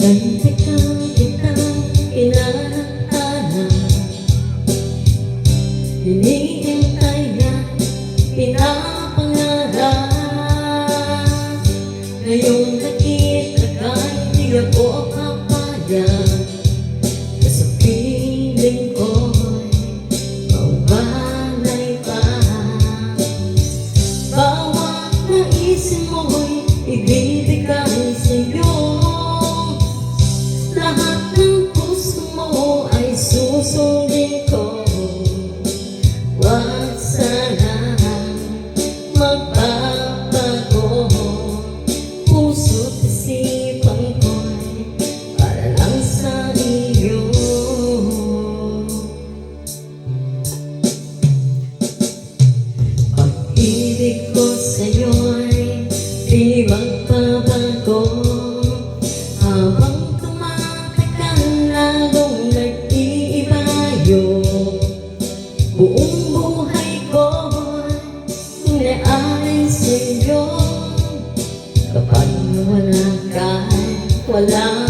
Gantikan kitang inaalala, hinihintay na pinapangarap. Ngayong nakita ka'y di ako kapayag, sa piling ko'y mawalay pa. Bawat naisin mo'y ibibigay sa'yo, lahat ng gusto mo ay susundin ko. Huwag sana magbabago, puso't isipan ko'y para lang sa iyo. Pag-ibig ko sa'yo'y di magbabago, habang tumatagal lalong nag-iiba yung buong buhay ko'y inaalay sa'yo. Kapag wala ka, wala